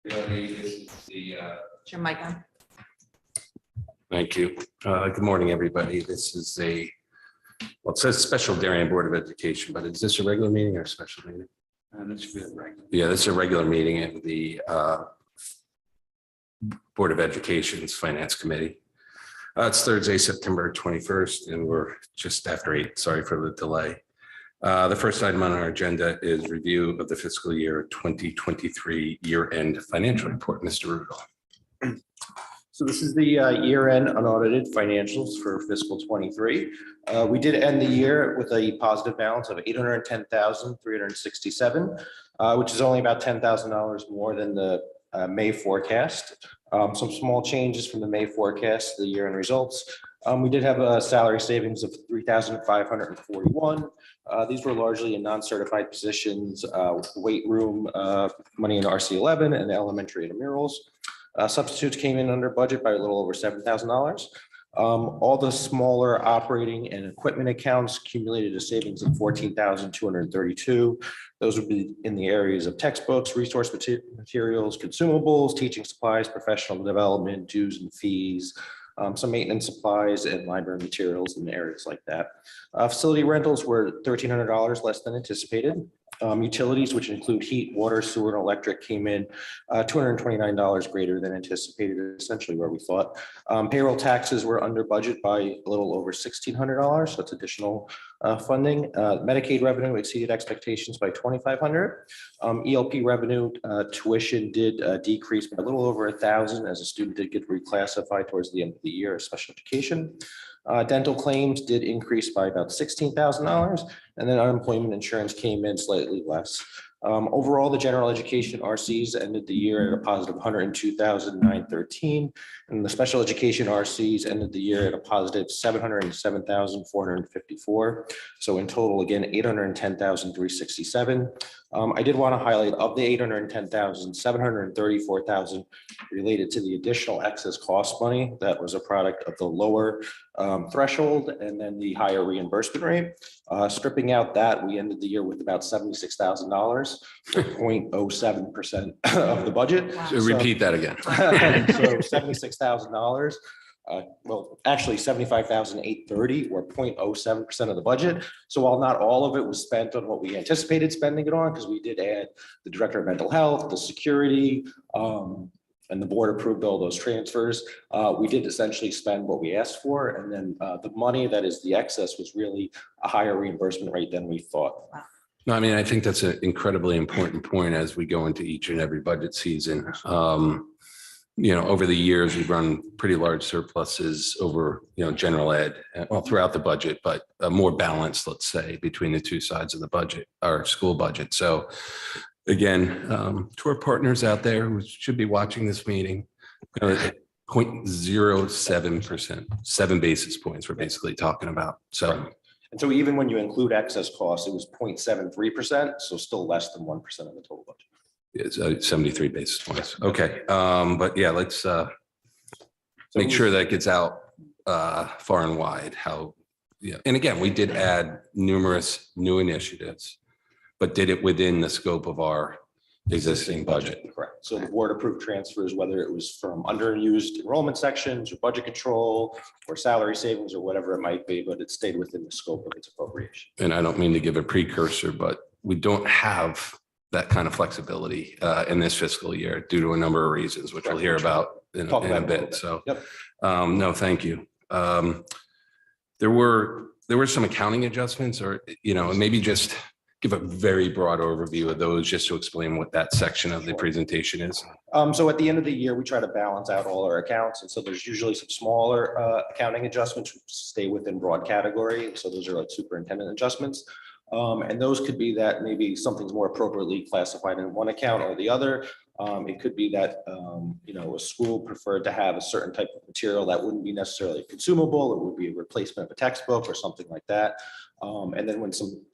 BOE is the, Your mic on. Thank you. Good morning, everybody. This is well, it says Special Darien Board of Education, but is this a regular meeting or a special meeting? That should be a regular. Yeah, this is a regular meeting of the Board of Education's Finance Committee. It's Thursday, September 21st, and we're just after 8. Sorry for the delay. The first item on our agenda is review of the fiscal year 2023 year-end financial report. Mr. Rudolph. So this is the year-end unaudited financials for fiscal 23. We did end the year with a positive balance of $810,367, which is only about $10,000 more than the May forecast. Some small changes from the May forecast, the year-end results. We did have a salary savings of $3,541. These were largely in non-certified positions, weight room, money in RC11 and elementary intramurals. Substitutes came in under budget by a little over $7,000. All the smaller operating and equipment accounts accumulated a savings of $14,232. Those would be in the areas of textbooks, resource materials, consumables, teaching supplies, professional development, dues and fees, some maintenance supplies and library materials in areas like that. Facility rentals were $1,300 less than anticipated. Utilities, which include heat, water, sewer, and electric, came in $229 greater than anticipated, essentially where we thought. Payroll taxes were under budget by a little over $1,600, so that's additional funding. Medicaid revenue exceeded expectations by $2,500. ELP revenue, tuition did decrease by a little over $1,000 as a student did get reclassified towards the end of the year as special education. Dental claims did increase by about $16,000, and then unemployment insurance came in slightly less. Overall, the general education RCs ended the year at a positive 102,913, and the special education RCs ended the year at a positive 707,454. So in total, again, 810,367. I did want to highlight of the 810,000, 734,000 related to the additional excess cost money that was a product of the lower threshold and then the higher reimbursement rate. Stripping out that, we ended the year with about $76,000, 0.07% of the budget. Wow. So repeat that again. So $76,000. Well, actually $75,830 or 0.07% of the budget. So while not all of it was spent on what we anticipated spending it on, because we did add the director of mental health, the security, and the board approved all those transfers. We did essentially spend what we asked for. And then the money that is the excess was really a higher reimbursement rate than we thought. Wow. No, I mean, I think that's an incredibly important point as we go into each and every budget season. Over the years, we've run pretty large surpluses over, general ed, well, throughout the budget, but more balanced, let's say, between the two sides of the budget, our school budget. So again, to our partners out there who should be watching this meeting, 0.07%, 7 basis points we're basically talking about. So. Right. And so even when you include excess costs, it was 0.73%, so still less than 1% of the total budget. It's 73 basis points. Okay. But yeah, let's make sure that gets out far and wide. And again, we did add numerous new initiatives, but did it within the scope of our existing budget. Correct. So the board approved transfers, whether it was from underused enrollment sections or budget control or salary savings or whatever it might be, but it stayed within the scope of its appropriation. And I don't mean to give a precursor, but we don't have that kind of flexibility in this fiscal year due to a number of reasons, which we'll hear about in a bit. So, yep. No, thank you. There were some accounting adjustments, or and maybe just give a very broad overview of those, just to explain what that section of the presentation is. So at the end of the year, we try to balance out all our accounts, and so there's usually some smaller accounting adjustments which stay within broad category. So those are like superintendent adjustments. And those could be that maybe something's more appropriately classified in one account or the other. It could be that, a school preferred to have a certain type of material that wouldn't be necessarily consumable. It would be a replacement of a textbook or something like that. And then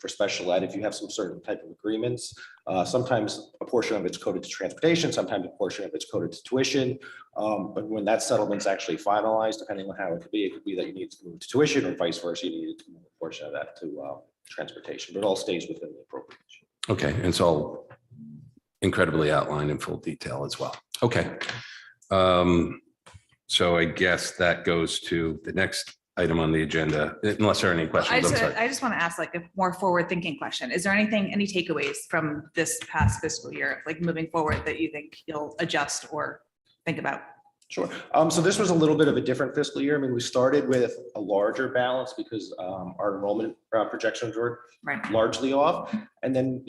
for special ed, if you have some certain type of agreements, sometimes a portion of it's coded to transportation, sometimes a portion of it's coded to tuition. But when that settlement's actually finalized, depending on how it could be that you need to move to tuition or vice versa, you need to move a portion of that to transportation, but it all stays within the appropriation. Okay, and so incredibly outlined in full detail as well. Okay. So I guess that goes to the next item on the agenda, unless there are any questions. I'm sorry. I just want to ask like a more forward thinking question. Is there any takeaways from this past fiscal year, like moving forward, that you think you'll adjust or think about? Sure. So this was a little bit of a different fiscal year. I mean, we started with a larger balance because our enrollment projections were largely off. And then,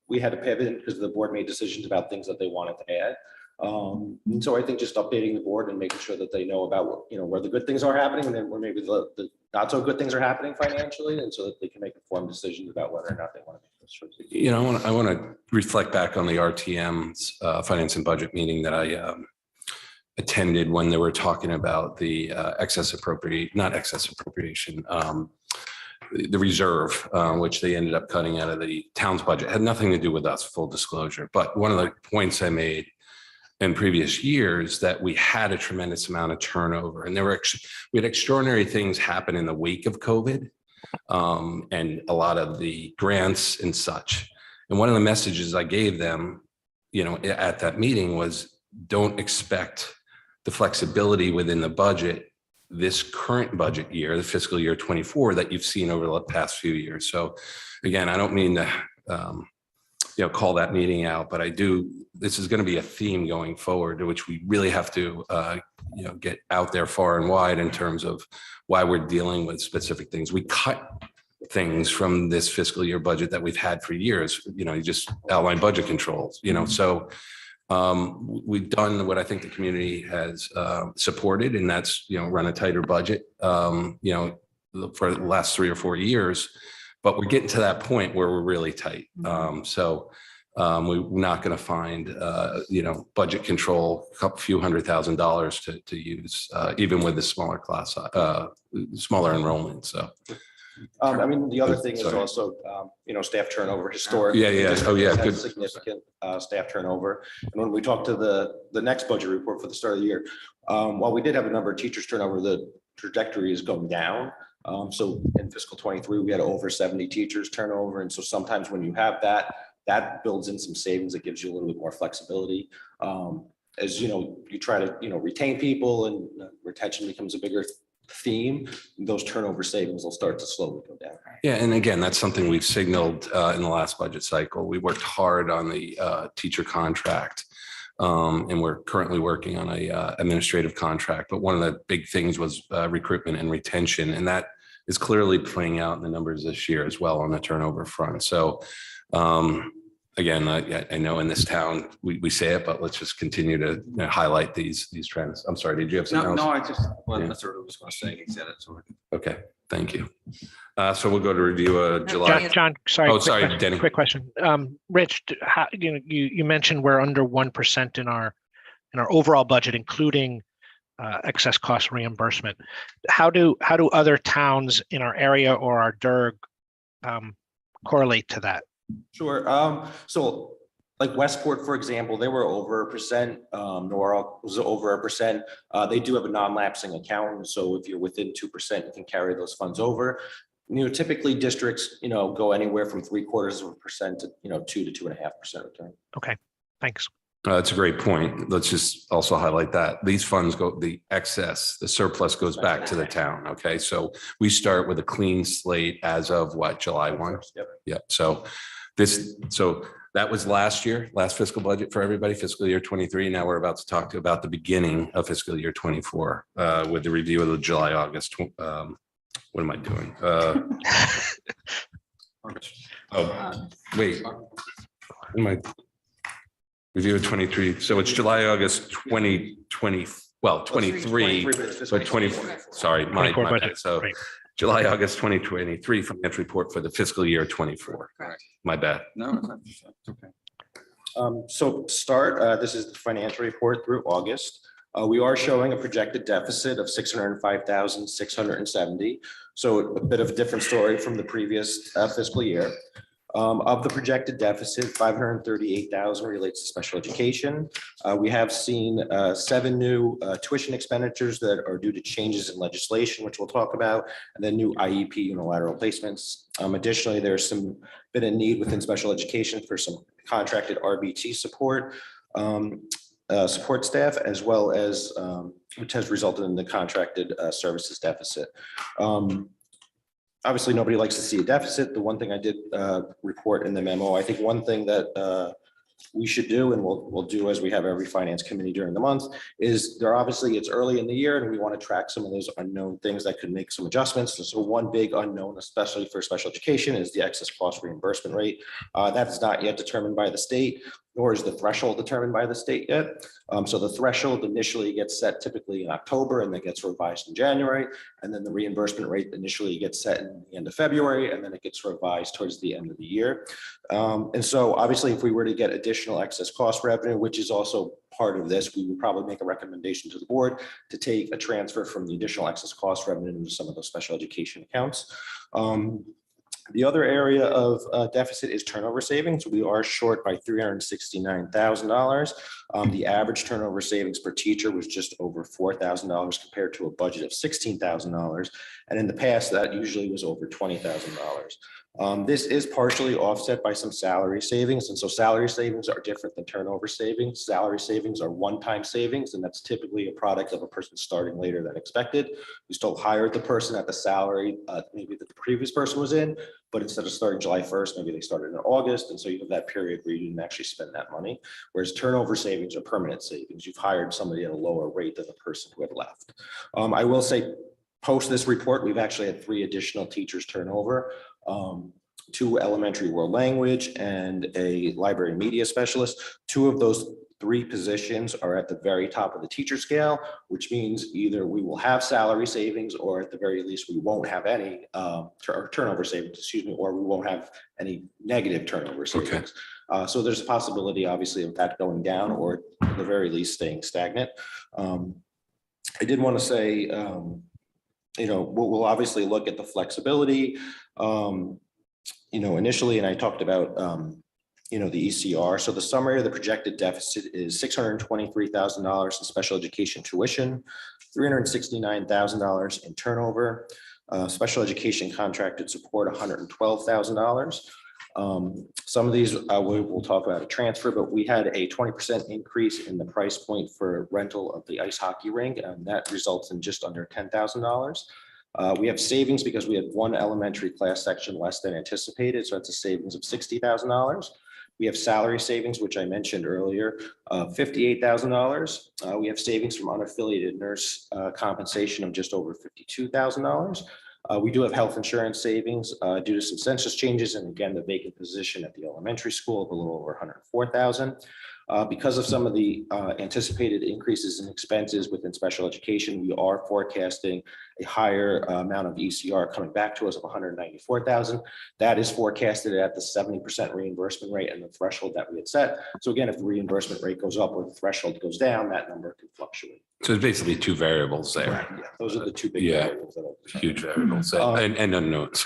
we had to pivot because the board made decisions about things that they wanted to add. And so I think just updating the board and making sure that they know about what, where the good things are happening and then where maybe the not so good things are happening financially, and so that they can make informed decisions about whether or not they want to make those choices. I want to reflect back on the RTM's finance and budget meeting that I attended when they were talking about the not excess appropriation, the reserve, which they ended up cutting out of the town's budget. It had nothing to do with us, full disclosure. But one of the points I made in previous years that we had a tremendous amount of turnover, and we had extraordinary things happen in the wake of COVID, and a lot of the grants and such. And one of the messages I gave them, at that meeting was, don't expect the flexibility within the budget this current budget year, the fiscal year 24, that you've seen over the past few years. So again, I don't mean to call that meeting out, but this is going to be a theme going forward, which we really have to get out there far and wide in terms of why we're dealing with specific things. We cut things from this fiscal year budget that we've had for years. You just outline budget controls, so we've done what I think the community has supported, and that's, run a tighter budget, for the last 3 or 4 years. But we're getting to that point where we're really tight. So we're not going to find, budget control, a few $100,000 to use, even with the smaller class, smaller enrollment. So. The other thing is also, staff turnover historically. Yeah. Oh, yeah. Good. Significant staff turnover. And when we talked to the next budget report for the start of the year, while we did have a number of teachers turnover, the trajectory is going down. So in fiscal 23, we had over 70 teachers turnover. And so sometimes when you have that builds in some savings, it gives you a little bit more flexibility. As you try to, retain people, and retention becomes a bigger theme, those turnover savings will start to slowly go down. Yeah, and again, that's something we've signaled in the last budget cycle. We worked hard on the teacher contract, and we're currently working on a administrative contract. But one of the big things was recruitment and retention, and that is clearly playing out in the numbers this year as well on the turnover front. So again, I know in this town we say it, but let's just continue to highlight these trends. I'm sorry, did you have something else? No, that's what I was going to say. He said it. So. Okay, thank you. So we'll go to review July. John, sorry. Oh, sorry, Denny. Quick question. Rich, you mentioned we're under 1% in our overall budget, including excess cost reimbursement. How do other towns in our area or our DERG correlate to that? Sure. So like Westport, for example, they were over 1%. Norwalk was over 1%. They do have a non-lapsing account. So if you're within 2%, you can carry those funds over. Typically districts, go anywhere from 0.75% to, 2 to 2.5% return. Okay, thanks. That's a great point. Let's just also highlight that these funds the surplus goes back to the town. Okay. So we start with a clean slate as of July 1. Yep. So that was last fiscal budget for everybody, fiscal year 23. Now we're about to talk about the beginning of fiscal year 24 with the review of the July, August. What am I doing? Wait. Am I? Review of 23. So it's July, August 2020. Well, 23, but 24. Sorry, my bad. So right. July, August 2023 financial report for the fiscal year 24. Correct. My bad. No, it's okay. So to start, this is the financial report through August. We are showing a projected deficit of $605,670. So a bit of a different story from the previous fiscal year. Of the projected deficit, 538,000 relates to special education. We have seen 7 new tuition expenditures that are due to changes in legislation, which we'll talk about, and then new IEP unilateral placements. Additionally, there's been a need within special education for some contracted RBT support. Support staff, as well as which has resulted in the contracted services deficit. Obviously, nobody likes to see a deficit. The one thing I did report in the memo, I think one thing that we should do, and we'll do as we have every finance committee during the month, is it's early in the year and we want to track some of those unknown things that could make some adjustments. So one big unknown, especially for special education, is the excess cost reimbursement rate. That is not yet determined by the state, nor is the threshold determined by the state yet. So the threshold initially gets set typically in October and then gets revised in January. And then the reimbursement rate initially gets set in the end of February, and then it gets revised towards the end of the year. And so obviously, if we were to get additional excess cost revenue, which is also part of this, we would probably make a recommendation to the board to take a transfer from the additional excess cost revenue into some of those special education accounts. The other area of deficit is turnover savings. We are short by $369,000. The average turnover savings per teacher was just over $4,000 compared to a budget of $16,000. And in the past, that usually was over $20,000. This is partially offset by some salary savings. And so salary savings are different than turnover savings. Salary savings are one-time savings, and that's typically a product of a person starting later than expected. We still hired the person at the salary maybe that the previous person was in, but instead of starting July 1st, maybe they started in August. And so you have that period where you didn't actually spend that money. Whereas turnover savings are permanent savings. You've hired somebody at a lower rate than the person who had left. I will say, post this report, we've actually had 3 additional teachers turnover. 2 elementary world language and a library media specialist. 2 of those 3 positions are at the very top of the teacher scale, which means either we will have salary savings, or at the very least, we won't have any turnover savings, or we won't have any negative turnover savings. So there's a possibility, obviously, of that going down, or at the very least staying stagnant. I did want to say, we'll obviously look at the flexibility, initially, and I talked about, the ECR. So the summary of the projected deficit is $623,000 in special education tuition, $369,000 in turnover, special education contracted support, $112,000. Some of these we'll talk about a transfer, but we had a 20% increase in the price point for rental of the ice hockey rink, and that results in just under $10,000. We have savings because we had 1 elementary class section less than anticipated, so that's a savings of $60,000. We have salary savings, which I mentioned earlier, $58,000. We have savings from unaffiliated nurse compensation of just over $52,000. We do have health insurance savings due to some census changes, and again, the vacant position at the elementary school of a little over $104,000. Because of some of the anticipated increases in expenses within special education, we are forecasting a higher amount of ECR coming back to us of $194,000. That is forecasted at the 70% reimbursement rate and the threshold that we had set. So again, if the reimbursement rate goes up or the threshold goes down, that number can fluctuate. So it's basically 2 variables there. Right, yeah. Those are the 2 big Yeah. variables. Huge variables and unknowns.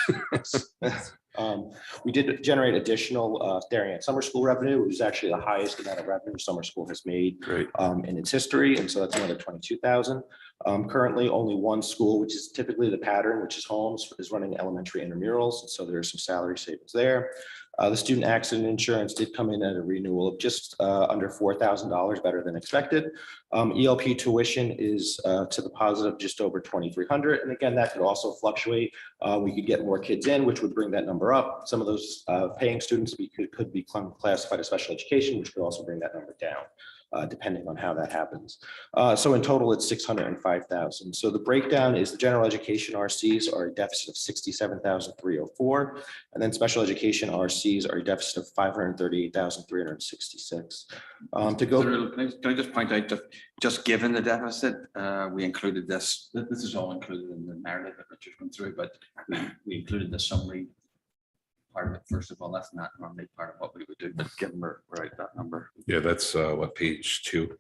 We did generate additional Darien summer school revenue. It was actually the highest amount of revenue summer school has made Great. in its history. And so that's another $22,000. Currently, only 1 school, which is typically the pattern, which is Holmes, is running elementary intramurals. And so there's some salary savings there. The student accident insurance did come in at a renewal of just under $4,000, better than expected. ELP tuition is to the positive just over $2,300. And again, that could also fluctuate. We could get more kids in, which would bring that number up. Some of those paying students could be classified as special education, which could also bring that number down, depending on how that happens. So in total, it's $605,000. So the breakdown is the general education RCs are a deficit of $67,304, and then special education RCs are a deficit of $538,366. To go, Can I just point out that just given the deficit, we included this. This is all included in the narrative that Richard's gone through, but we included the summary part of it. First of all, that's not normally part of what we would do, but given we're at that number. Yeah, that's what, page 2?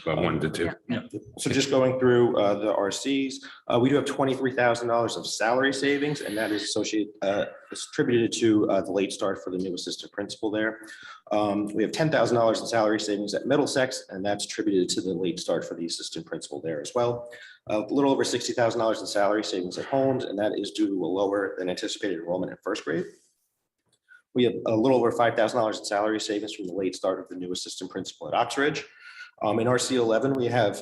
About 1 to 2. Yeah. So just going through the RCs, we do have $23,000 of salary savings, and that is associated, it's attributed to the late start for the new assistant principal there. We have $10,000 in salary savings at Middlesex, and that's attributed to the late start for the assistant principal there as well. A little over $60,000 in salary savings at Holmes, and that is due to a lower than anticipated enrollment in first grade. We have a little over $5,000 in salary savings from the late start of the new assistant principal at Oxbridge. In RC 11, we have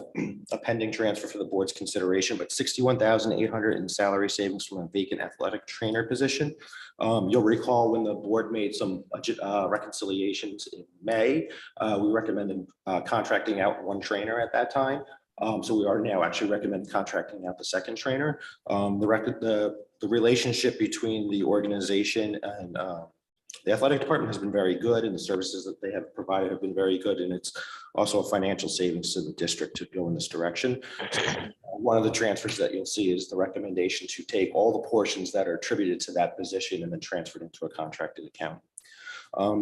a pending transfer for the board's consideration, but $61,800 in salary savings from a vacant athletic trainer position. You'll recall when the board made some budget reconciliations in May, we recommended contracting out one trainer at that time. So we are now actually recommending contracting out the second trainer. The relationship between the organization and the athletic department has been very good, and the services that they have provided have been very good. And it's also a financial savings to the district to go in this direction. So, one of the transfers that you'll see is the recommendation to take all the portions that are attributed to that position and then transferred into a contracted account.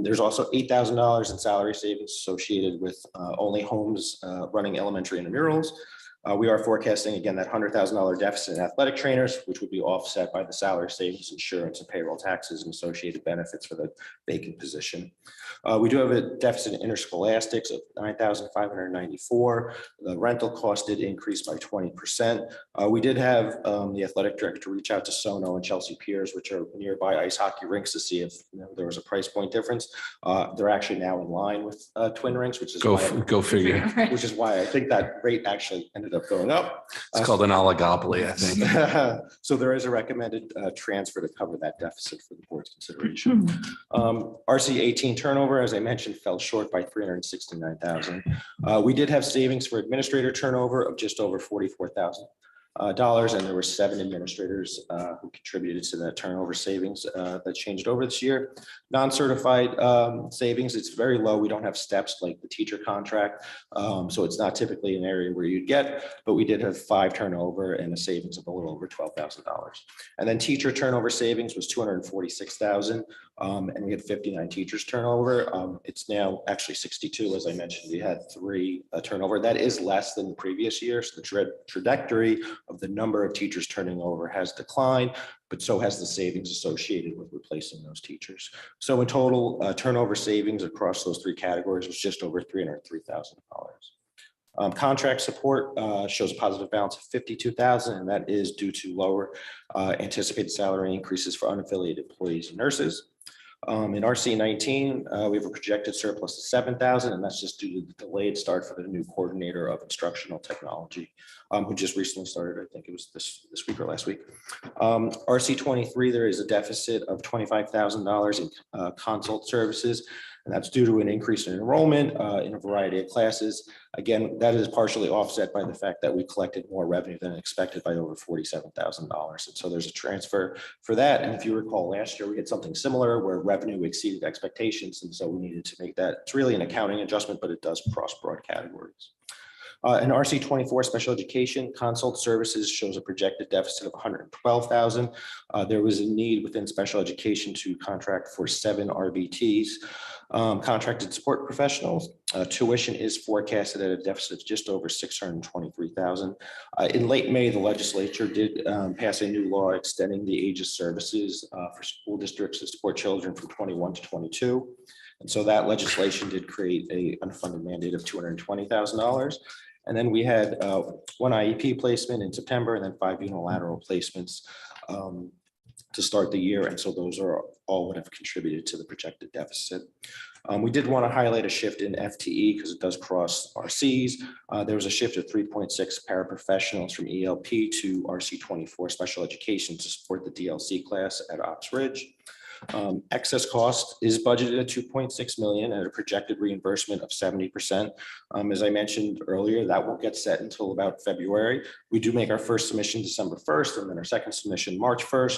There's also $8,000 in salary savings associated with only Homes running elementary intramurals. We are forecasting, again, that $100,000 deficit in athletic trainers, which would be offset by the salary savings, insurance, and payroll taxes and associated benefits for the vacant position. We do have a deficit in interscholastics of $9,594. The rental cost did increase by 20%. We did have the athletic director reach out to Sono and Chelsea Piers, which are nearby ice hockey rinks, to see if there was a price point difference. They're actually now in line with Twin Rinks, which is Go figure. which is why I think that rate actually ended up going up. It's called an oligopoly, I think. So there is a recommended transfer to cover that deficit for the board's consideration. RC 18 turnover, as I mentioned, fell short by $369,000. We did have savings for administrator turnover of just over $44,000. And there were 7 administrators who contributed to that turnover savings that changed over this year. Non-certified savings, it's very low. We don't have steps like the teacher contract, so it's not typically an area where you'd get, but we did have 5 turnover and a savings of a little over $12,000. And then teacher turnover savings was $246,000, and we had 59 teachers turnover. It's now actually 62, as I mentioned. We had 3 turnover. That is less than the previous years. The trajectory of the number of teachers turning over has declined, but so has the savings associated with replacing those teachers. So in total, turnover savings across those 3 categories was just over $303,000. Contract support shows a positive balance of $52,000, and that is due to lower anticipated salary increases for unaffiliated employees and nurses. In RC 19, we have a projected surplus of $7,000, and that's just due to the delayed start for the new coordinator of instructional technology, who just recently started. I think it was this week or last week. RC 23, there is a deficit of $25,000 in consult services, and that's due to an increase in enrollment in a variety of classes. Again, that is partially offset by the fact that we collected more revenue than expected by over $47,000. And so there's a transfer for that. And if you recall, last year we had something similar where revenue exceeded expectations. And so we needed to make that. It's really an accounting adjustment, but it does cross broad categories. In RC 24 special education, consult services shows a projected deficit of $112,000. There was a need within special education to contract for 7 RBTs, contracted support professionals. Tuition is forecasted at a deficit of just over $623,000. In late May, the legislature did pass a new law extending the age of services for school districts to support children from 21 to 22. And so that legislation did create a unfunded mandate of $220,000. And then we had 1 IEP placement in September and then 5 unilateral placements to start the year. And so those are all what have contributed to the projected deficit. We did want to highlight a shift in FTE because it does cross RCs. There was a shift of 3.6 paraprofessionals from ELP to RC 24 special education to support the DLC class at Oxbridge. Excess cost is budgeted at $2.6 million at a projected reimbursement of 70%. As I mentioned earlier, that won't get set until about February. We do make our first submission December 1st and then our second submission March 1st.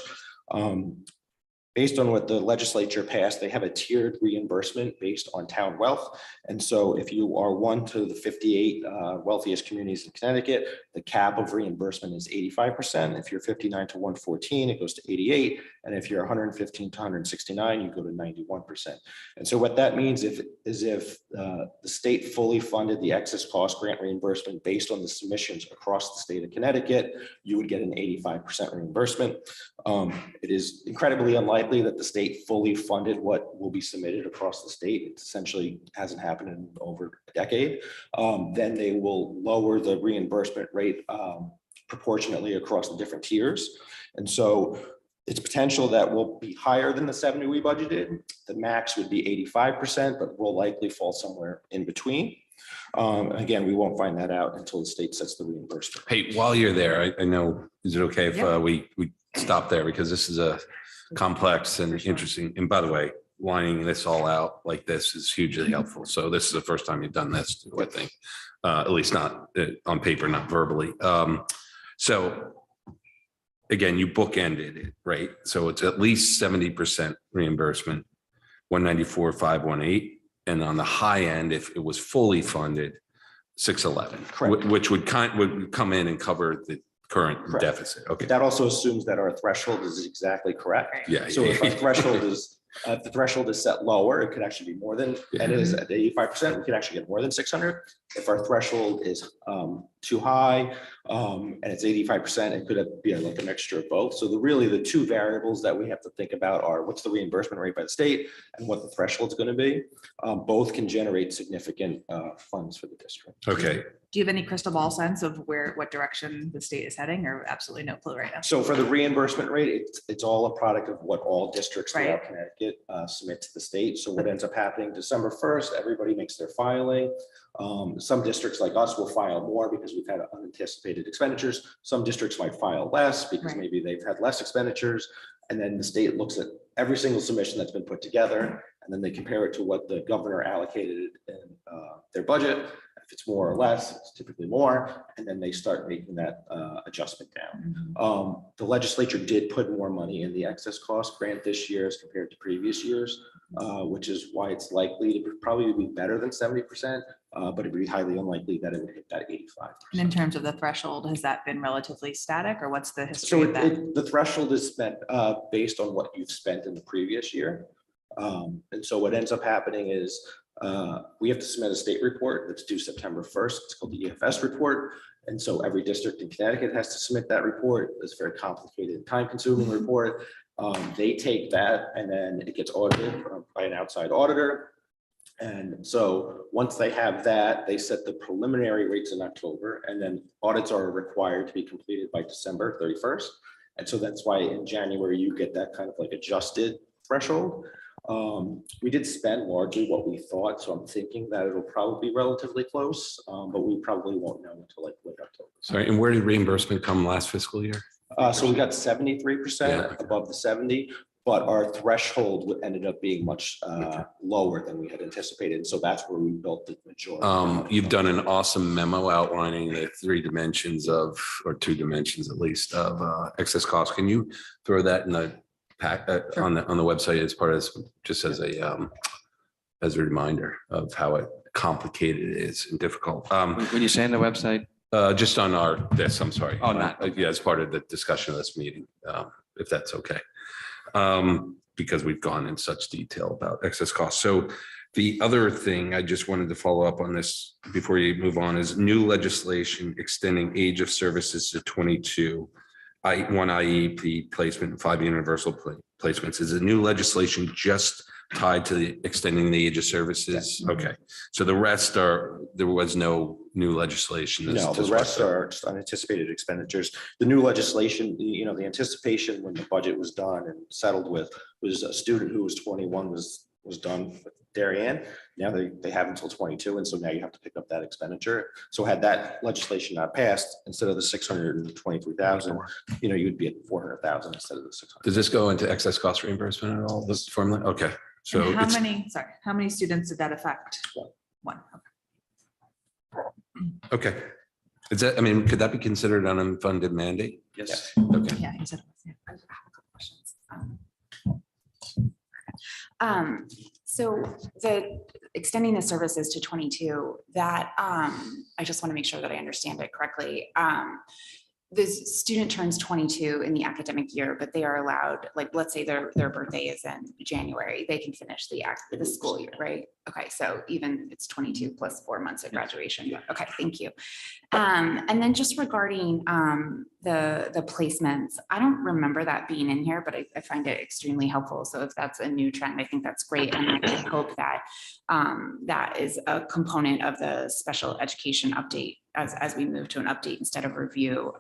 based on what the legislature passed, they have a tiered reimbursement based on town wealth. And so if you are one to the 58 wealthiest communities in Connecticut, the cap of reimbursement is 85%. If you're 59 to 114, it goes to 88. And if you're 115 to 169, you go to 91%. And so what that means is if the state fully funded the excess cost grant reimbursement based on the submissions across the state of Connecticut, you would get an 85% reimbursement. It is incredibly unlikely that the state fully funded what will be submitted across the state. It essentially hasn't happened in over a decade. Then they will lower the reimbursement rate proportionately across the different tiers. And so it's potential that will be higher than the 70 we budgeted. The max would be 85%, but will likely fall somewhere in between. Again, we won't find that out until the state sets the reimbursement. Hey, while you're there, I know, is it okay if Yeah. we stop there, because this is a complex and interesting, and by the way, lining this all out like this is hugely helpful. So this is the first time you've done this, I think, at least not on paper, not verbally. So again, you bookended it, right? So it's at least 70% reimbursement, 194,518, and on the high end, if it was fully funded, 611, Correct. which would come in and cover the current Correct. deficit. Okay. That also assumes that our threshold is exactly correct. Yeah. So if our threshold is, if the threshold is set lower, it could actually be more than, and it is at 85%, we could actually get more than 600. If our threshold is too high and it's 85%, it could be like a mixture of both. So really the two variables that we have to think about are what's the reimbursement rate by the state and what the threshold is going to be. Both can generate significant funds for the district. Okay. Do you have any crystal ball sense of what direction the state is heading, or absolutely no clue right now? So for the reimbursement rate, it's all a product of what all districts throughout Right. Connecticut submit to the state. So what ends up happening December 1st, everybody makes their filing. Some districts like us will file more because we've had unanticipated expenditures. Some districts might file less because Right. maybe they've had less expenditures. And then the state looks at every single submission that's been put together, and then they compare it to what the governor allocated in their budget. If it's more or less, it's typically more, and then they start making that adjustment down. Mhm. The legislature did put more money in the excess cost grant this year as compared to previous years, which is why it's likely to probably be better than 70%, but it'd be highly unlikely that it would hit that 85%. And in terms of the threshold, has that been relatively static, or what's the history So of that? the threshold is spent based on what you've spent in the previous year. And so what ends up happening is we have to submit a state report that's due September 1st. It's called the EFS report. And so every district in Connecticut has to submit that report. It's a very complicated, time-consuming report. They take that and then it gets audited by an outside auditor. And so once they have that, they set the preliminary rates in October, and then audits are required to be completed by December 31st. And so that's why in January, you get that kind of like adjusted threshold. We did spend largely what we thought, so I'm thinking that it'll probably be relatively close, but we probably won't know until like late October. Sorry, and where did reimbursement come last fiscal year? So we got 73% Yeah. above the 70, but our threshold ended up being much lower than we had anticipated. So that's where we built the majority. You've done an awesome memo outlining the 3 dimensions of, or 2 dimensions at least, of excess cost. Can you throw that in the pack on the website as part of, just as a reminder of how complicated it is and difficult? When you say on the website, Just on I'm sorry. Oh, not- Yeah, as part of the discussion of this meeting, if that's okay. Because we've gone in such detail about excess costs. So the other thing I just wanted to follow up on this before you move on is new legislation extending age of services to 22. One IEP placement, 5 universal placements. Is the new legislation just tied to the extending the age of services? Okay, so the rest there was no new legislation. No, the rest are just unanticipated expenditures. The new legislation, the anticipation when the budget was done and settled with was a student who was 21 was done with Darien. Now they have until 22, and so now you have to pick up that expenditure. So had that legislation not passed, instead of the 623,000, you'd be at 400,000 instead of the 600. Does this go into excess cost reimbursement at all? This formula? Okay, so And it's how many students did that affect? One. okay. Is that, could that be considered an unfunded mandate? yes. Okay. Yeah, he said. Yeah. I have a couple questions. So the extending the services to 22, that I just want to make sure that I understand it correctly. The student turns 22 in the academic year, but they are allowed, like, let's say their birthday is in January, they can finish the school year, right? Okay, so even it's 22 plus 4 months of graduation. Okay, thank you. And then just regarding the placements, I don't remember that being in here, but I find it extremely helpful. So if that's a new trend, I think that's great. And I can hope that that is a component of the special education update as we move to an update instead of review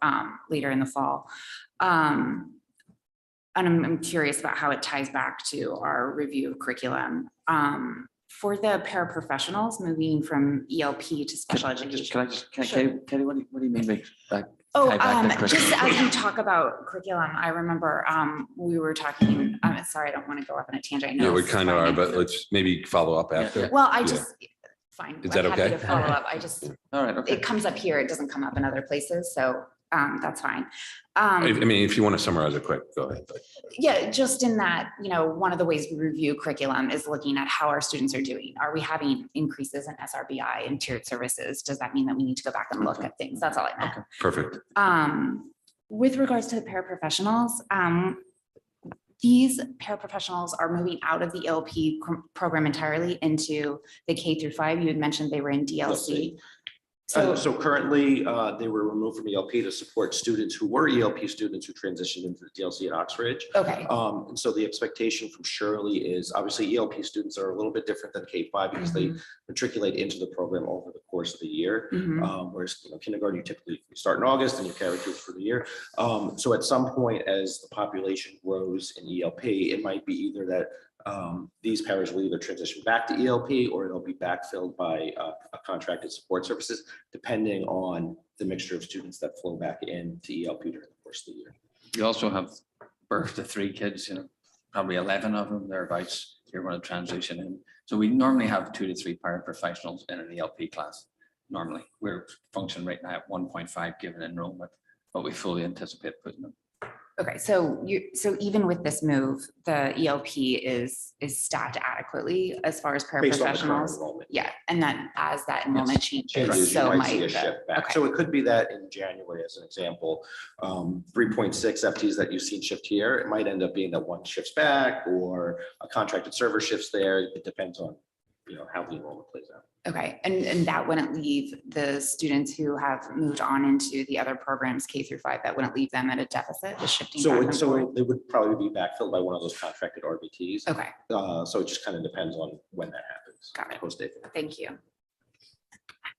later in the fall. And I'm curious about how it ties back to our review of curriculum. For the paraprofessionals moving from ELP to special education. Katie, what do you mean by that? Oh, tie back to just curriculum? as we talk about curriculum, I remember we were talking, sorry, I don't want to go off on a tangent. I know Yeah, we this is kind of are, finance. but let's maybe follow up after. Well, I Yeah. just, fine. Is that I'm happy okay? to follow up. I just, All right, okay. it comes up here, it doesn't come up in other places, so that's fine. I mean, if you want to summarize it quick, go ahead. Yeah, just in that, one of the ways we review curriculum is looking at how our students are doing. Are we having increases in SRBI and tiered services? Does that mean that we need to go back and look at things? That's all I meant. Perfect. With regards to the paraprofessionals, these paraprofessionals are moving out of the ELP program entirely into the K-5. You had mentioned they were in DLC. So currently, they were removed from ELP to support students who were ELP students who transitioned into the DLC at Oxbridge. Okay. And so the expectation from Shirley is obviously ELP students are a little bit different than K-5 because they matriculate into the program over the course of the year. Whereas kindergarten, you typically start in August and you carry through for the year. So at some point, as the population grows in ELP, it might be either that these paras will either transition back to ELP or it'll be backfilled by a contracted support services, depending on the mixture of students that flow back into ELP during the course of the year. You also have birth to 3 kids, probably 11 of them thereabouts. You're going to transition in. So we normally have 2 to 3 paraprofessionals in an ELP class. Normally, we're functioning right now at 1.5 given enrollment, but we fully anticipate putting them. Okay, so even with this move, the ELP is staffed adequately as far as Based on the current paraprofessionals. enrollment. Yeah, and then as that enrollment changes, Changes, so you might see a might shift back. okay. So it could be that in January, as an example, 3.6 FTs that you've seen shift here, it might end up being that one shifts back or a contracted server shifts there. It depends on, how the enrollment plays out. Okay, and that wouldn't leave the students who have moved on into the other programs K-5, that wouldn't leave them at a deficit, the shifting back and forth? It would probably be backfilled by one of those contracted RBTs. Okay, So it just kind of depends on when that happens. Got it. Post-date. thank you.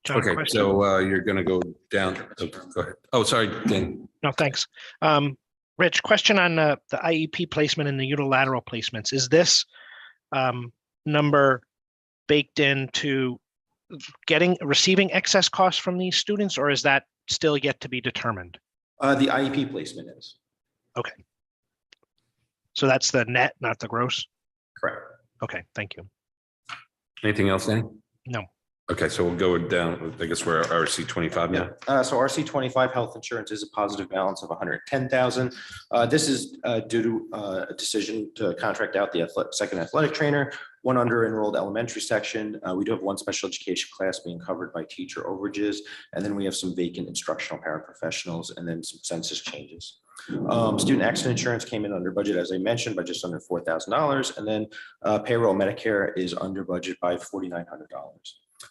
John, Okay, question? so you're going to go down. Oh, go ahead. Oh, sorry, Dan. No, thanks. Rich, question on the IEP placement and the unilateral placements. Is this number baked into receiving excess costs from these students, or is that still yet to be determined? The IEP placement is. Okay. So that's the net, not the gross? Correct. Okay, thank you. Anything else, Danny? No. Okay, so we'll go down. I guess we're RC 25 now. So RC 25 health insurance is a positive balance of 110,000. This is due to a decision to contract out the second athletic trainer, one under enrolled elementary section. We do have one special education class being covered by teacher overages, and then we have some vacant instructional paraprofessionals, and then some census changes. Student accident insurance came in under budget, as I mentioned, by just under $4,000, and then payroll Medicare is under budget by $4,900.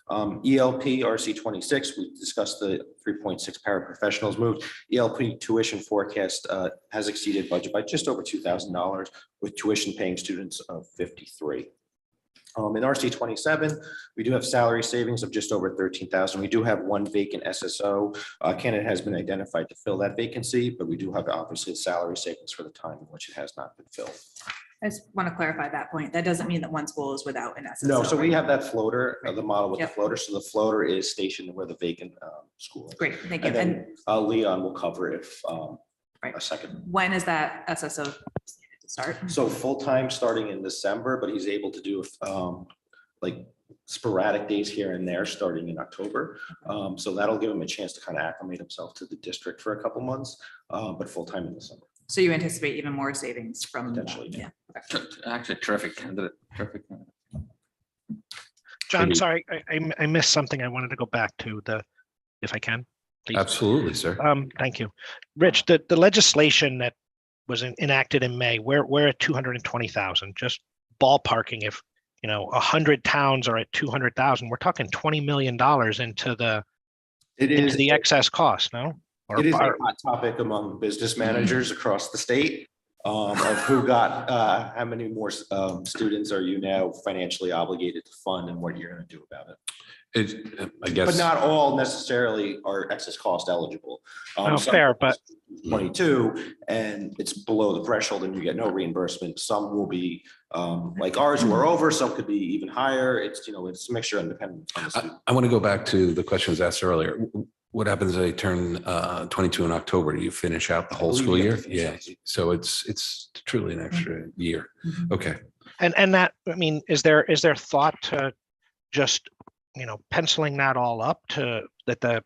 ELP RC 26, we discussed the 3.6 paraprofessionals moved. ELP tuition forecast has exceeded budget by just over $2,000, with tuition paying students of 53. In RC 27, we do have salary savings of just over 13,000. We do have one vacant SSO. Candidate has been identified to fill that vacancy, but we do have obviously salary savings for the time in which it has not been filled. I just want to clarify that point. That doesn't mean that one school is without an SSO. No, so we right? have that floater, the model with the Yep. floater. So the floater is stationed where the vacant school is. Great, thank you. And And then Leon will cover if Right. a second. when is that SSO to start? So full-time starting in December, but he's able to do like sporadic days here and there starting in October. So that'll give him a chance to kind of acclimate himself to the district for a couple months, but full-time in December. So you anticipate even more savings from. Potentially, Yeah. Actually, terrific candidate, terrific. John, Maybe- sorry, I missed something. I wanted to go back to if I can, please. Absolutely, sir. Thank you. Rich, the legislation that was enacted in May, we're at 220,000, just ballparking. If, 100 towns are at 200,000, we're talking $20 million into the excess cost, no? It is a hot topic among business managers across the state of who got, how many more students are you now financially obligated to fund and what you're going to do about it. I guess. But not all necessarily are excess cost eligible. Oh, Some fair, but 22 and it's below the threshold and you get no reimbursement. Some will be like ours were over, some could be even higher. It's, it's a mixture and dependent on the student. I want to go back to the questions asked earlier. What happens if they turn 22 in October? Do you finish out the whole believe school you year? have to finish Yeah. out. So it's truly an extra year. Mhm. Okay. and that, I mean, is there thought to just, penciling that all up to that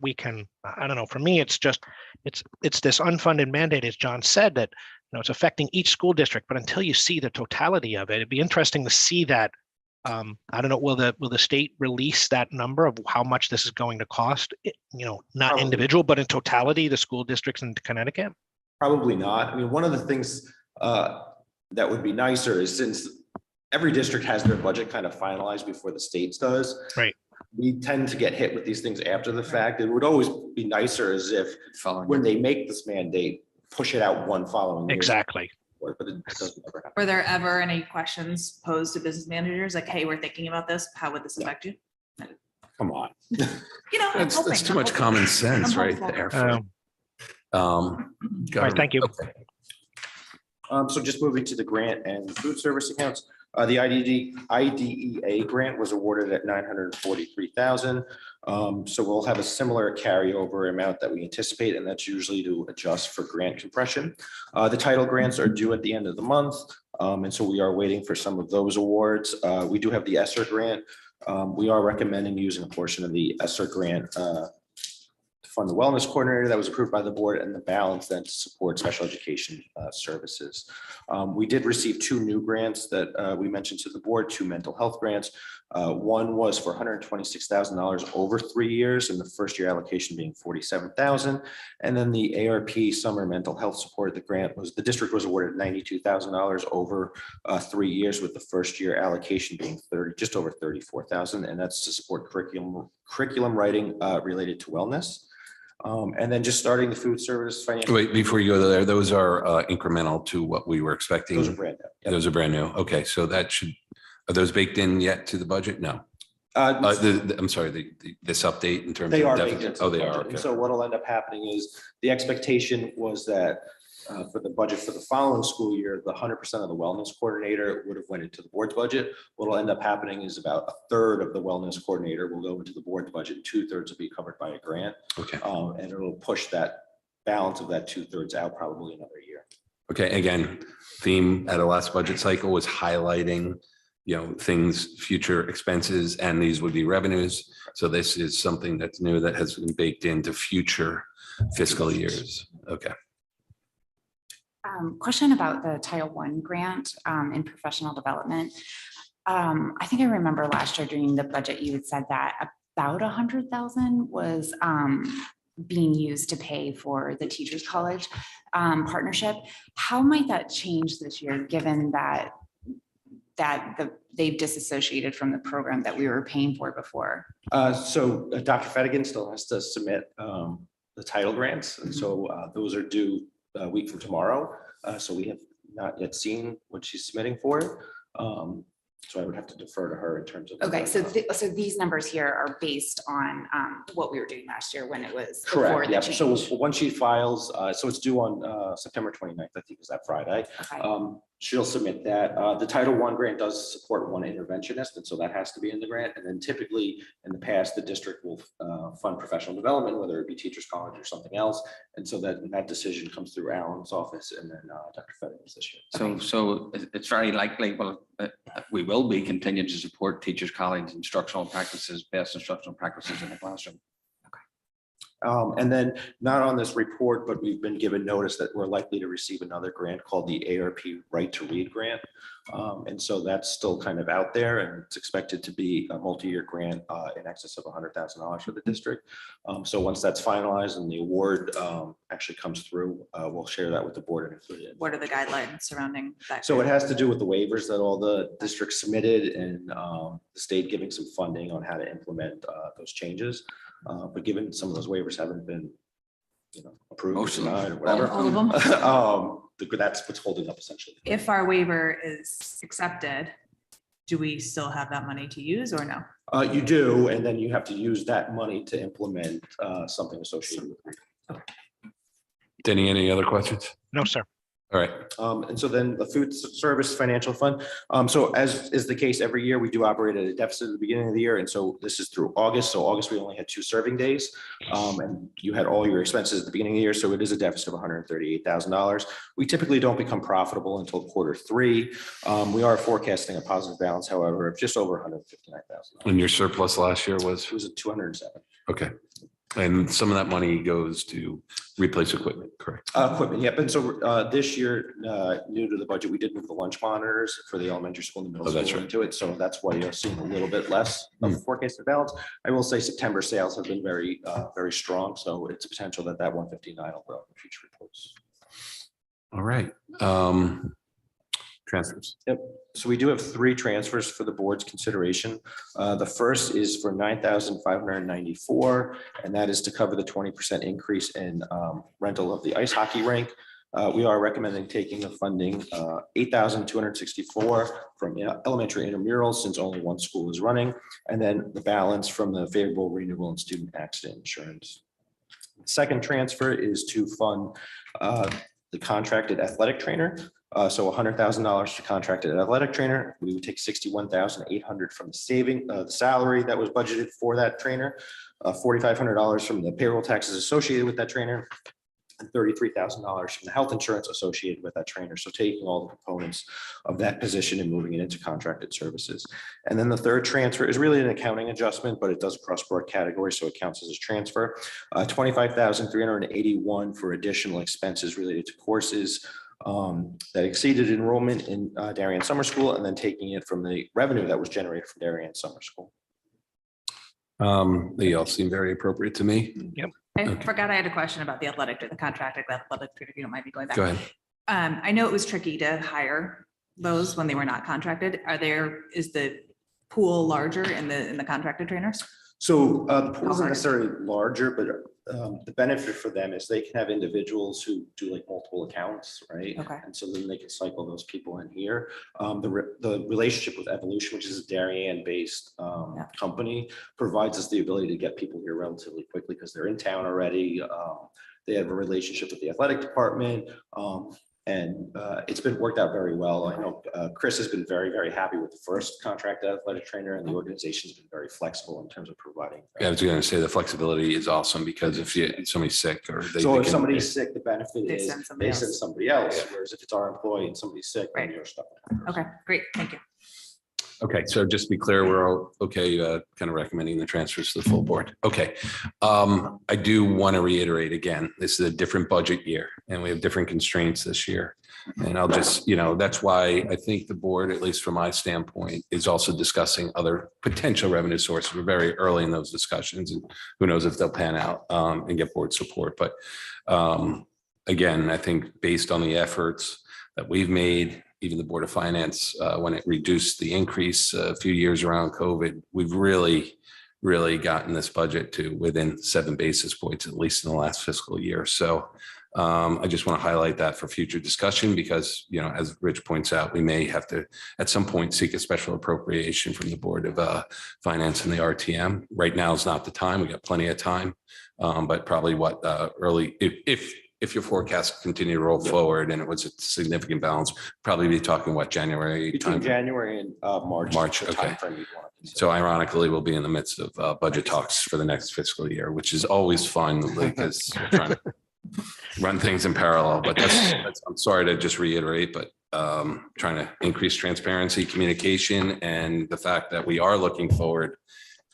we can, I don't know, for me, it's just, it's this unfunded mandate, as John said, that, it's affecting each school district, but until you see the totality of it, it'd be interesting to see that. I don't know, will the state release that number of how much this is going to cost, not Probably. individual, but in totality, the school districts in Connecticut? Probably not. I mean, one of the things that would be nicer is since every district has their budget kind of finalized before the state's does. Right. We tend to get hit with these things after the fact. It would always be nicer as if Following. when they make this mandate, push it out one following year. Exactly. But it doesn't ever happen. Were there ever any questions posed to business managers like, hey, we're thinking about this. How would this affect you? Come on. I'm That's hoping, too I'm much hoping. common sense I'm right hopeful. there. All right, thank you. Okay. So just moving to the grant and food service accounts, the IDEA grant was awarded at $943,000. So we'll have a similar carryover amount that we anticipate, and that's usually to adjust for grant compression. The title grants are due at the end of the month. And so we are waiting for some of those awards. We do have the ESSER grant. We are recommending using a portion of the ESSER grant to fund the wellness coordinator that was approved by the board, and the balance then to support special education services. We did receive 2 new grants that we mentioned to the board, 2 mental health grants. One was for $126,000 over 3 years, and the first year allocation being $47,000. And then the ARP summer mental health support, the district was awarded $92,000 over 3 years, with the first year allocation being just over $34,000, and that's to support curriculum writing related to wellness. And then just starting the food service financial. Wait, before you go there, those are incremental to what we were expecting. Those are brand new. Yep. Those are brand new. Okay, so are those baked in yet to the budget? No. I'm sorry, this update in terms of. They are deficit? baked into Oh, the they are. budget. And Okay. so what'll end up happening is the expectation was that for the budget for the following school year, the 100% of the wellness coordinator would have went into the board's budget. What'll end up happening is about 1/3 of the wellness coordinator will go into the board's budget. 2/3 will be covered by a grant. Okay. And it'll push that balance of that 2/3 out probably another year. Okay, again, theme at the last budget cycle was highlighting, things, future expenses, and these would be revenues. So this is something that's new that has been baked into future fiscal years. Okay. Question about the Title I grant in professional development. I think I remember last year during the budget, you had said that about 100,000 was being used to pay for the Teachers College partnership. How might that change this year, given that they've disassociated from the program that we were paying for before? So Dr. Fedigan still has to submit the title grants. And so those are due a week from tomorrow. So we have not yet seen what she's submitting for it. So I would have to defer to her in terms of. Okay, so these numbers here are based on what we were doing last year when it was before Correct, the yeah. change. So once she files, so it's due on September 29th, I think is that Friday. Okay. She'll submit that. The Title I grant does support one interventionist, and so that has to be in the grant. And then typically in the past, the district will fund professional development, whether it be Teachers College or something else. And so that decision comes through Alan's office and then Dr. Fedigan's this year. So it's very likely, we will be continuing to support Teachers College instructional practices, best instructional practices in the classroom. And then not on this report, but we've been given notice that we're likely to receive another grant called the ARP Right to Read grant. And so that's still kind of out there, and it's expected to be a multi-year grant in excess of $100,000 for the district. So once that's finalized and the award actually comes through, we'll share that with the board and include it. What are the guidelines surrounding that? So it has to do with the waivers that all the districts submitted and the state giving some funding on how to implement those changes. But given some of those waivers haven't been, approved, Most of them. denied, or whatever. All of them? That's what's holding up essentially. If our waiver is accepted, do we still have that money to use or no? You do, and then you have to use that money to implement something associated with it. Denny, any other questions? No, sir. All right. And so then the food service financial fund. So as is the case every year, we do operate at a deficit at the beginning of the year. And so this is through August. So August, we only had 2 serving days. And you had all your expenses at the beginning of the year. So it is a deficit of $138,000. We typically don't become profitable until Q3. We are forecasting a positive balance, however, of just over $159,000. And your surplus last year was, It was at 207. okay. And some of that money goes to replace equipment, correct? Equipment, yep. And so this year, new to the budget, we did move the lunch monitors for the elementary school and the Oh, middle that's school right. into it. So that's why you're seeing a little bit less of forecasted balance. I will say September sales have been very, very strong. So it's potential that 159 will grow in future reports. All right. Transfers. Yep. So we do have 3 transfers for the board's consideration. The first is for $9,594, and that is to cover the 20% increase in rental of the ice hockey rink. We are recommending taking the funding $8,264 from elementary intramurals, since only 1 school is running, and then the balance from the favorable renewal and student accident insurance. Second transfer is to fund the contracted athletic trainer. So $100,000 to contracted athletic trainer. We would take $61,800 from the salary that was budgeted for that trainer, $4,500 from the payroll taxes associated with that trainer, and $33,000 from the health insurance associated with that trainer. So taking all the components of that position and moving it into contracted services. And then the third transfer is really an accounting adjustment, but it does cross board categories, so it counts as a transfer. $25,381 for additional expenses related to courses that exceeded enrollment in Darien Summer School, and then taking it from the revenue that was generated from Darien Summer School. They all seem very appropriate to me. I Okay. forgot I had a question about the contracted athletic, if you don't mind me going back. Go ahead. I know it was tricky to hire those when they were not contracted. Is the pool larger in the contracted trainers? So the pool isn't hard? necessarily larger, but the benefit for them is they can have individuals who do like multiple accounts, right? Okay. And so then they can cycle those people in here. The relationship with Evolution, which is a Darien-based company, provides us the ability to get people here relatively quickly because they're in town already. They have a relationship with the athletic department. And it's been worked out very well. I know Chris has been very, very happy with the first contract athletic trainer, and the organization's been very flexible in terms of providing. Yeah, I was going to say the flexibility is awesome because if somebody's sick or So if can- somebody's sick, the benefit They is send somebody they send else. somebody else, whereas if it's our employee and somebody's sick, then Right. you're stuck. with that person. Okay, great, thank you. Okay, so just to be clear, we're all okay, kind of recommending the transfers to the full board. Okay. I do want to reiterate again, this is a different budget year and we have different constraints this year. And I'll just, that's why I think the board, at least from my standpoint, is also discussing other potential revenue sources. We're very early in those discussions and who knows if they'll pan out and get board support. But again, I think based on the efforts that we've made, even the Board of Finance, when it reduced the increase a few years around COVID, we've really gotten this budget to within 7 basis points, at least in the last fiscal year. So I just want to highlight that for future discussion because, as Rich points out, we may have to at some point seek a special appropriation from the Board of Finance and the RTM. Right now is not the time. We got plenty of time, but probably early, if your forecasts continue to roll forward and it was a significant balance, probably be talking January Between time. January and March. March, is the okay. timeframe you'd want to consider. So ironically, we'll be in the midst of budget talks for the next fiscal year, which is always fun because we're trying to run things in parallel. But that's I'm sorry to just reiterate, but trying to increase transparency, communication, and the fact that we are looking forward,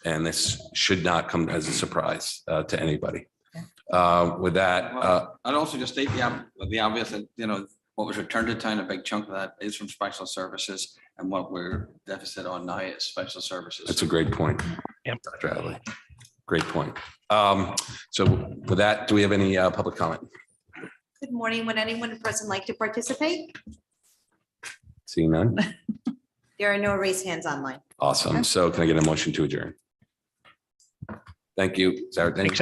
and this should not come as a surprise to anybody. Yeah. With that, Well, I'd also just state the obvious, that, you know, what was returned to town, a big chunk of that is from special services, and what we're deficit on now is special services. that's a great point. Yep. Dr. Hadley. Great point. So with that, do we have any public comment? Good morning. Would anyone present like to participate? Seeing none? There are no raised hands online. Awesome. So can I get a motion to adjourn? Thank you. Sarah, thank you. Thanks,